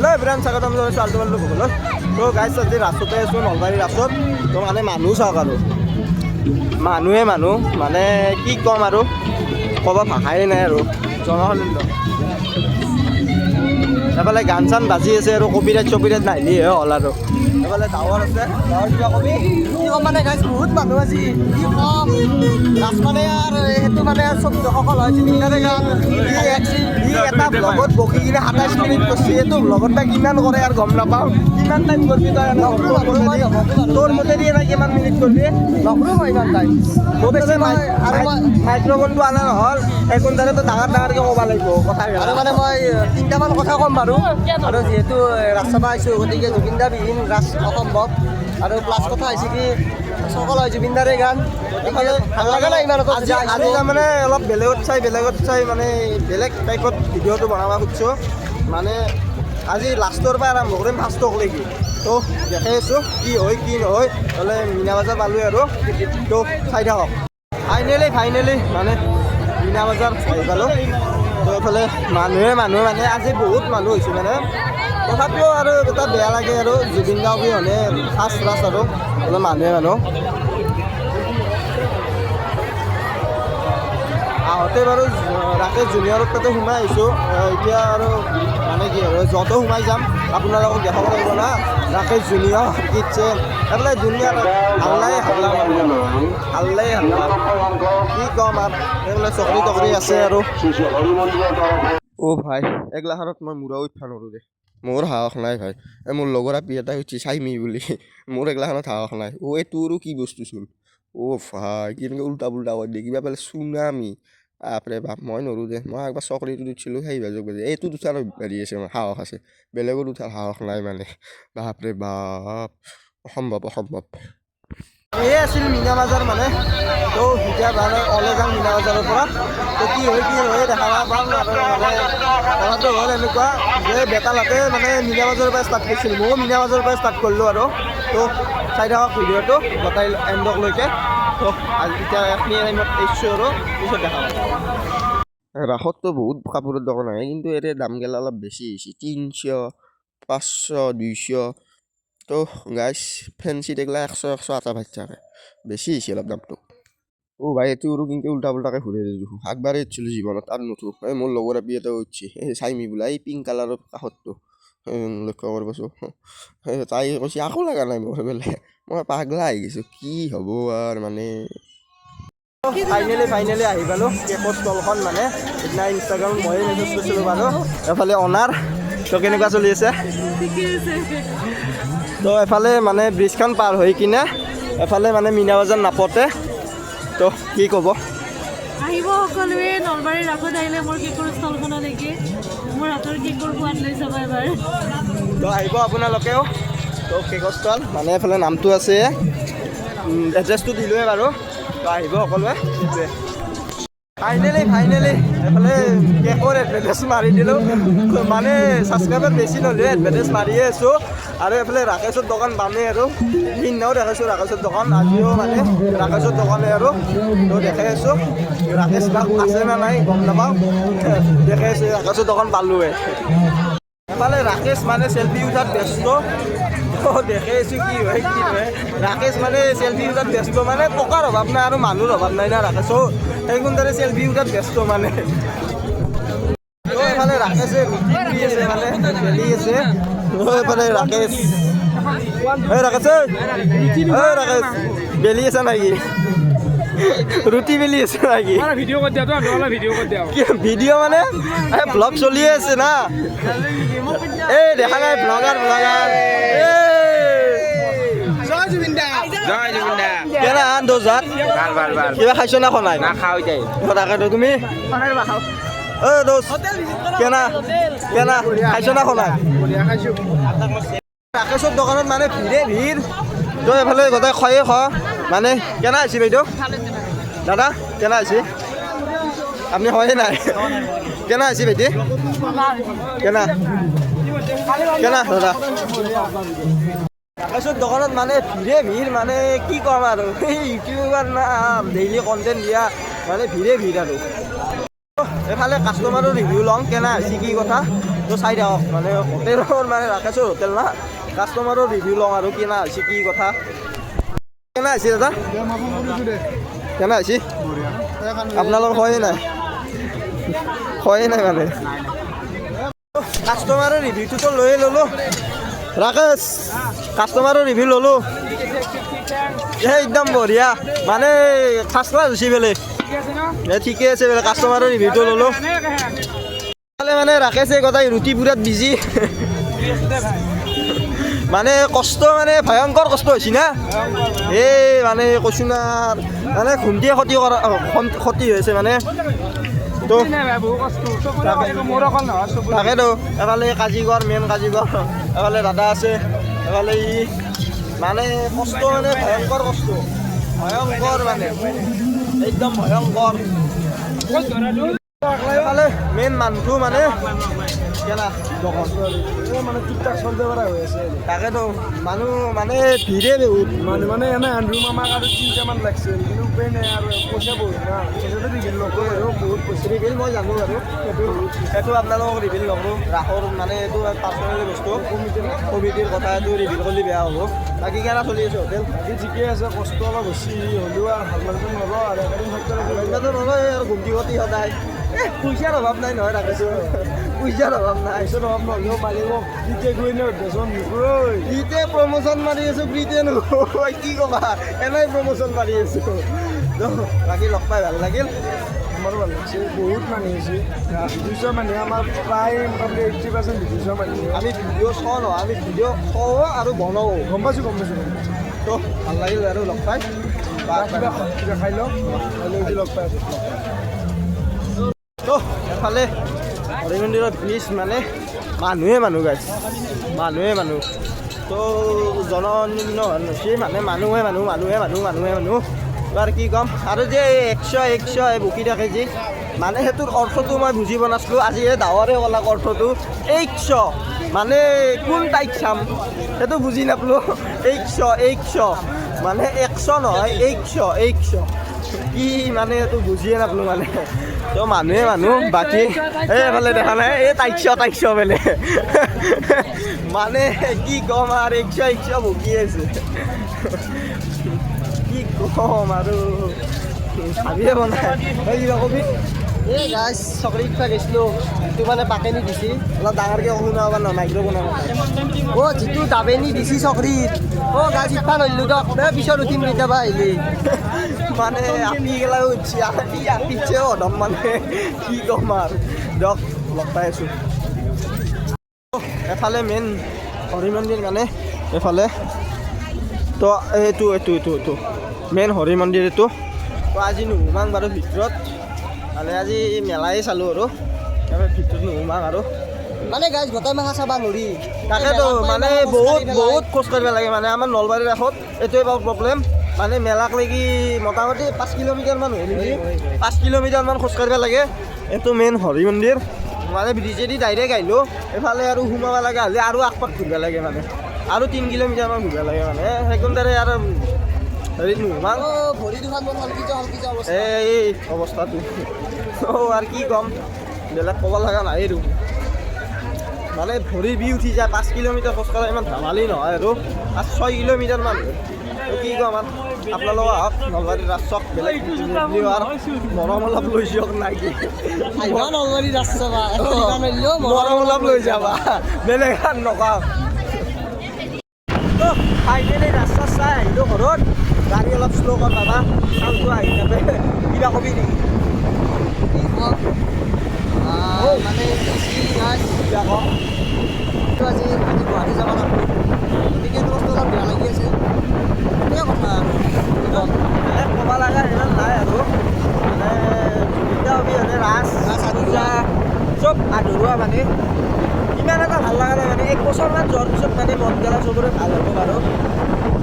Hello' everyone স্বাগতম জনাইছোঁ ultimately ভূগোলত। তো গাইছ আজি ৰাস্তাতে আছোঁ নলবাৰীৰ ৰাস্তাত। তো মানে মানুহ চাওক আৰু মানুহে মানুহ মানে কি ক'ম আৰু ক'ব ভাষাই নাই আৰু জনসাধাৰণ এফালে গান চান বাজি আছে আৰু কপিৰাইট চপিৰাইট নাহিলেহে হ'ল আৰু এফালে ডাৱৰ আছে ডাৱৰ কিবা কবি কি ক'ম মানে গাইছ বহুত মানুহ আজি কি ক'ম লাষ্ট মানে আৰু সেইটো মানে চব দৰ্শকসকল হয় জুবিনদাৰে গান ই এটা ব্লগত বকি কিনে ২৭ মিনিট কৰিছে এইটো ব্লগত বা কিমান কৰে আৰু গম নাপাওঁ কিমান টাইম কৰিবি তই তোৰ মতে দিয়ে নাই কিমান মিনিট কৰিবি নকৰোঁ মই ইমান টাইম বহুত আছে মাইক্ৰফোনটো অনা নহ'ল সেইকোনটাৰে তো ডাঙৰ ডাঙৰকৈ ক'ব লাগিব কথা আৰু মানে মই ৩টামান কথা ক'ম বাৰু আৰু যিহেতু ৰাস্তাৰ আহিছোঁ গতিকে জুবিনদা বিহীন ৰাজ অসম্ভৱ আৰু প্লাছ কথা হৈছে কি সকলো হয় জুবিনদাৰে গান ভাল লগা নাই ইমান আজি তাৰমানে অলপ বেলেগত চাই মানে বেলেগ টাইপত ভিডিঅ'টো বনাব খুজিছোঁ মানে আজি লাষ্টৰ পৰা আৰম্ভ কৰিম ফাৰ্ষ্টক লাগি তো দেখাই আছোঁ কি হয় কি নহয় হ'লে মীনা বজাৰ পালোঁ আৰু তো চাই থাকক ফাইনেলি মানে মীনা বজাৰ আহি পালোঁ তো এইফালে মানুহে মানে আজি বহুত মানুহ হৈছে মানে তথাপিও আৰু এটা বেয়া লাগে আৰু জুবিন দা অবিহনে ফাৰ্ষ্ট আৰু অলপ মানুহ আহোঁতে বাৰু ৰাকেশ জুনিয়ৰত তাতে সোমাই আহিছোঁ এতিয়া আৰু মানে কি আৰু য'ত সোমাই যাম আপোনালোকক দেখাব লাগিব না ৰাকেশ জুনিয়ৰ কিটচেন এইফালে ধুনীয়া হাল্লাই কি ক'ম আৰু এইফালে চকৰি তকৰি আছে আৰু অ' ভাই এগলাখনত মই মূৰা উঠবা নোৱাৰোঁ দে মোৰ সাহস নাই ভাই মোৰ লগৰ আপি এটা উঠি চাইমি বুলি মোৰ এগলাখনত সাহস নাই এই তোৰো কি বস্তুচোন ভাই কেনেকৈ উল্টা পুল্টা কৰি দিয়ে কিবা পেলাই চুনামি বাপৰে বাপ মই নোৱাৰোঁ দে মই একবাৰ চকৰিটোত উঠিছিলোঁ সেই বাজক বাজে এইটোত উঠাৰ হেৰি আছে মোৰ সাহস আছে বেলেগত উঠাৰ সাহস নাই মানে বাপৰে বাপ অসম্ভৱ এই আছিল মীনা বজাৰ মানে তো এতিয়া মানে ওলাই যাম মীনা বজাৰৰ পৰা তো কি হয় দেখা পাম আৰু মানে কথাটো হ'ল এনেকুৱা যে বেতালাতে মানে মীনা বজাৰৰ পৰা ষ্টাৰ্ট কৰিছিল ময়ো মীনা বজাৰৰ পৰা ষ্টাৰ্ট কৰিলোঁ আৰু তো চাই থাকক ভিডিঅ'টো গোটাই এণ্ডকলৈকে তো আজি এতিয়া এখিনি টাইমত এৰিছোঁ আৰু পিছত দেখা পাম ৰাসততো বহুত কাপোৰৰ দোকান আহে কিন্তু ইয়াতে দামগেলা অলপ বেছি হৈছে ৩০০ ৫০০ ২০০ তো গাইছ ফেঞ্চিত এগলা ১০০ আটা ভাজি থাকে বেছি হৈছে অলপ দামটো ভাই এইটো আৰু কিন্তু উল্টা পুল্টাকৈ ঘূৰি দিছোঁ আগবাৰে উঠিছিলোঁ জীৱনত আৰু নুঠো মোৰ লগৰ আপি এটা উঠছি এই চাইমি বোলা এই পিংক কালাৰৰ কাষতটো লক্ষ্য কৰিবছোঁ তাই কৈছে আকৌ লগা নাই মোৰ বোলে মই পাগলা আহি গৈছোঁ কি হ'ব আৰু মানে ফাইনেলি আহি পালোঁ কেকৰ ষ্টলখন মানে সেইদিনা ইনষ্টাগ্ৰামত ময়ে মেছেজ কৰিছিলোঁ বাৰু এফালে অনাৰ তো কেনেকুৱা চলি আছে তো এফালে মানে ব্ৰিজখন পাৰ হৈ কিনে এফালে মানে মীনা বজাৰ নাপতে তো কি ক'ব আহিব সকলোৱে নলবাৰীৰ ৰাসত আহিলে মোৰ কেকৰ ষ্টলখনত দেখি মোৰ হাতৰ কেকৰ সোৱাদ লৈ চাব এবাৰ তো আহিব আপোনালোকেও তো কেকৰ ষ্টল মানে এফালে নামটো আছে এড্ৰেছটো দিলোঁৱে বাৰু তো আহিব সকলোৱে সেইটোৱে ফাইনেলি এফালে কেকৰ এডভাৰটাইজ মাৰি দিলোঁ মানে ছাবস্ক্ৰাইবাৰ বেছি নহ'লে এডভাৰটাইজ মাৰিয়ে আছোঁ আৰু এইফালে ৰাকেশৰ দোকান পামেই আৰু সিদিনাও দেখাইছোঁ ৰাকেশৰ দোকান আজিও মানে ৰাকেশৰ দোকানে আৰু তো দেখাই আছোঁ ৰাকেশ বা আছে নে নাই গম নাপাওঁ দেখাই আছোঁ ৰাকেশৰ দোকান পালোঁৱে এফালে ৰাকেশ মানে চেল্ফি উঠাত ব্যস্ত দেখাই আছোঁ কি হয় ৰাকেশ মানে চেল্ফি উঠাত ব্যস্ত মানে টকাৰ অভাৱ নাই আৰু মানুহৰ অভাৱ নাই না ৰাকেশো সেইকোনদৰে চেল্ফি উঠাত ব্যস্ত মানে এইফালে ৰাকেশে ৰুটি আছে মানে বেলি আছে এইফালে ৰাকেশ ৰাকেশ বেলি আছে নেকি ৰুটি বেলি আছে নেকি ভিডিঅ' মানে ব্লগ চলিয়ে আছে না এই দেখা নাই ব্লগাৰ কেনা আন দোজাত কিবা খাইছ না খনাই তাকেতো তুমি কেনা খাইছ না খনাই ৰাকেশৰ দোকানত মানে ভিৰ তো এইফালে গোটেই খয়ে মানে কেনা হৈছে বাইদেউ দাদা কেনা হৈছে আপুনি হয়ে নাই কেনা হৈছে বাইদেউ কেনা দাদা ৰাকেশৰ দোকানত মানে ভিৰ মানে কি ক'ম আৰু এই ইউটিউবাৰ না ডেইলি কণ্টেণ্ট দিয়া মানে ভিৰ আৰু এইফালে কাষ্টমাৰৰ ৰিভিউ লওঁ কেনা হৈছে কি কথা তো তো চাই দিয়ক মানে হোটেলৰ মানে ৰাকেশৰ হোটেল না কাষ্টমাৰৰ ৰিভিউ লওঁ আৰু কেনা হৈছে কি কথা কেনা হৈছে দাদা কেনা হৈছে আপোনালোকৰ হয়ে নাই মানে কাষ্টমাৰৰ ৰিভিউটোতো লৈয়ে ল'লোঁ ৰাকেশ কাষ্টমাৰৰ ৰিভিউ ল'লোঁ একদম বঢ়িয়া মানে ফাৰ্ষ্ট ক্লাছ হৈছে বোলে ঠিকে আছে বোলে কাষ্টমাৰৰ ৰিভিউটো ল'লোঁ মানে ৰাকেশে গোটেই ৰুটি পুৰাত বিজি মানে কষ্ট মানে ভয়ংকৰ কষ্ট হৈছে না এই মানে কৈছোঁ না মানে ঘুমটিয়ে ক্ষতি হৈছে মানে তো তাকেতো এফালে কাজিগড় মেইন কাজিগড় এফালে দাদা আছে এফালে ই মানে কষ্ট মানে ভয়ংকৰ কষ্ট ভয়ংকৰ মানে একদম ভয়ংকৰ এফালে মেইন মানুহটো মানে কেনা মানে টুকটাক চলতে পৰা হৈ আছে তাকেতো মানুহ মানে ভিৰে বহুত মানুহ মানে এনে আন্ধ্ৰু মামাক আৰু 3টামান লাগছিল কিন্তু উপায় নাই আৰু পইচা বহুত না পইচাটো ৰিভিল নকৰোঁ আৰু বহুত পইচা ৰিভিল মই জানো আৰু সেইটো আপোনালোকক ৰিভিল নকৰোঁ ৰাসৰ মানে এইটো পাৰ্চনেলি বস্তু কমিটিৰ কথা এইটো ৰিভিল কৰিলে বেয়া হ'ব বাকী কেনে চলি আছে হোটেল বাকী ঠিকে আছে কষ্ট অলপ বেছি হ'লেও আৰু ভাল মাৰিব নলওঁ আৰু একেদিন নলয় আৰু ঘুমটি ঘটি সদায় পইচাৰ অভাৱ নাই নহয় ৰাখিছোঁ পইচাৰ অভাৱ নাই পইচাৰ অভাৱ নহ'লেও মাৰিব ফ্ৰীতে গৈ নে বেচন নকৰোঁ ফ্ৰীতে প্ৰমোশ্যন মাৰি আছোঁ ফ্ৰীতে নকৰোঁ কি ক'বা এনেই প্ৰমোশ্যন মাৰি আছোঁ বাকী লগ পাই ভাল লাগিল আমাৰো ভাল লাগিছে বহুত মানুহ হৈছে 200 মানুহে আমাৰ প্ৰায় মোটামুটি 80% 200 মানুহ আমি ভিডিঅ' চাওঁ নহয় আমি ভিডিঅ' চাওঁ আৰু বনাওঁ গম পাইছোঁ তো ভাল লাগিল আৰু লগ পাই কিবা খাই লওঁ লগ পাই তো এফালে হৰি মন্দিৰত ব্ৰিজ মানে মানুহে গাইছ মানুহে তো জননিম্ন হৈছে মানে মানুহে আৰু কি ক'ম আৰু যে 100 বকি থাকে যি মানে সেইটোৰ অৰ্থটো মই বুজি পোৱা নাছিলোঁ আজি এই ডাৱৰে ক'লাক অৰ্থটো 100 মানে কোন তাইক চাম সেইটো বুজি নাপালোঁ 100 মানে 100 নহয় 100 কি মানে এইটো বুজিয়ে নাপালোঁ মানে তো মানুহে বাকী এইফালে দেখা নাই এই তাইকশ বোলে মানে কি ক'ম আৰু 100 বকি আছে কি ক'ম আৰু ভাবিয়ে বনাই কিবা কবি এই গাছ চকৰি ইচ্ছা গৈছিলোঁ যিটো মানে পাকেনি দিছি অলপ ডাঙৰকৈ শুনাব নহয় মাইক্ৰ'ফোন যিটো দাবেনি দিছি চকৰিত গাছ ইচ্ছা নৰিলোঁ দিয়ক পিছত উঠিম কেতিয়াবা আহিলি মানে আপি গেলাও উঠছি আপিছে অধম মানে কি ক'ম আৰু দিয়ক লগ পাই আছোঁ এফালে মেইন হৰি মন্দিৰ মানে এফালে তো এইটো মেইন হৰি মন্দিৰ এইটো তো আজি নুসুমাং বাৰু ভিতৰত মানে আজি মেলাই চালোঁ আৰু ভিতৰত নুসুমাং আৰু মানে গাছ গোটেই মাখা চাবা নৰি তাকেতো মানে বহুত খোজ কাঢ়িব লাগে মানে আমাৰ নলবাৰীৰ ৰাসত এইটোৱে বাৰু প্ৰব্লেম মানে মেলাক লাগি মোটামুটি 5 কিলোমিটাৰমান হয় নেকি 5 কিলোমিটাৰমান খোজ কাঢ়িব লাগে এইটো মেইন হৰি মন্দিৰ মানে ব্ৰিজেদি ডাইৰেক্ট আহিলোঁ এফালে আৰু সোমাব লগা হ'লে আৰু আগপাক ঘূৰিব লাগে মানে আৰু 3 কিলোমিটাৰমান ঘূৰিব লাগে মানে সেইকাৰণে আৰু হেৰি নুসুমাং এই অৱস্থাটো আৰু কি ক'ম বেলেগ ক'ব লগা নাই আৰু মানে ভৰি বি উঠি যায় 5 কিলোমিটাৰ খোজ কঢ়া ইমান ধেমালি নহয় আৰু 6 কিলোমিটাৰমান কি ক'ম আপোনালোক আহক নলবাৰী ৰাস চাওক বেলেগ মৰম অলপ লৈ যাওক নাই কি নলবাৰী ৰাস চাবা মৰম অলপ লৈ যাবা বেলেগ আৰু নকওঁ ফাইনেলি ৰাস্তা চাই আহিলোঁ ঘৰত গাড়ী অলপ শ্ল' কৰ বাবা চাউণ্ডটো আহি থাকে কিবা কবি নেকি মানে আজি গুৱাহাটী যাব লাগিব গতিকে এইটো বস্তু অলপ বেয়া লাগি আছে সেইটোৱে কথা ক'ব লগা ইমান নাই আৰু মানে সুবিধা অবিহনে ৰাস আধৰুৱা চব আধৰুৱা মানে ইমান এটা ভাল লগা নাই মানে 1 বছৰমান যোৱাৰ পিছত মানে মন গেলা চবৰে ভাল হ'ব বাৰু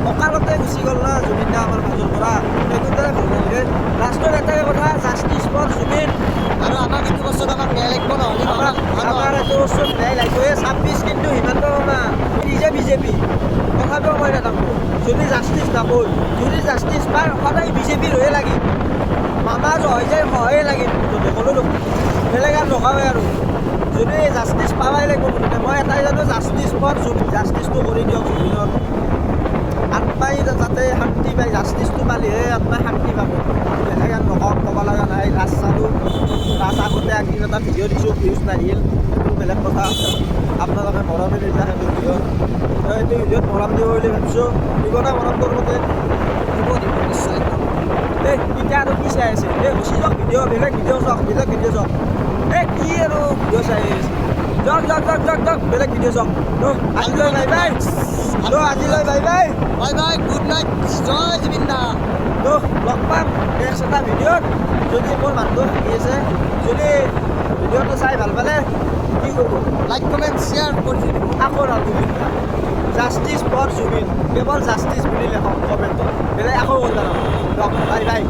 অকালতে গুচি গ'ল না জুবিন দা আমাৰ মাজৰ পৰা সেইটো দ্বাৰা ভাল লাগিলে লাষ্টত এটাই কথা জাষ্টিছ ফৰ জুবিন আৰু আমাক এইটো বস্তুত আমাক ন্যায় লাগিব নহ'লে আমাৰ এইটো বস্তুত ন্যায় লাগিব 26 কিন্তু হিমন্ত মামা নিজে বিজেপি তথাপিও মই নাথাকোঁ যদি জাষ্টিছ নাপায় যদি জাষ্টিছ পায় সদায় বিজেপিৰ হৈয়ে লাগি মামা হৈ যায় হয়ে লাগি ক'লো বেলেগ আৰু নকওঁৱে আৰু যদি জাষ্টিচ পাবাই লাগিব মুঠতে মই এটাই জানো জাষ্টিচ ফৰ জুবিন জাষ্টিচটো কৰি দিয়ক জুবিনৰ আত্মাই যাতে শান্তি পায় জাষ্টিচটো পালেহে আত্মাই শান্তি পাব বেলেগ আৰু নকওঁ ক'ব লগা নাই ৰাজ চালোঁ ৰাজ আগতে একদিন এটা ভিডিঅ' দিছোঁ ভিউজ নাহিল সেইটো বেলেগ কথা আপোনালোকে মৰমে দিলে সেইটো ভিডিঅ' সেইটো ভিডিঅ'ত মৰম দিব বুলি ভাবিছোঁ দিব না মৰম কৰোঁতে দিব নিশ্চয় এই এতিয়া আৰু কি চাই আছে এই গুচি যাওক ভিডিঅ' বেলেগ ভিডিঅ' চাওক এই কি আৰু ভিডিঅ' চাই আছে যাওক বেলেগ ভিডিঅ' চাওক আজিলৈ বাই বাই আজিলৈ বাই বাই গুড নাইট জয় জুবিন দা লগ পাম নেক্সট এটা ভিডিঅ'ত যদি মোৰ মানুহটো থাকি আছে যদি ভিডিঅ'টো চাই ভাল পালে কি কৰিব লাইক কমেণ্ট শ্বেয়াৰ কৰি দিব আকৌ জুবিন দা জাষ্টিচ ফৰ জুবিন কেৱল জাষ্টিচ বুলি লেখক কমেণ্টত বেলেগ আকৌ কৰিব বাই বাই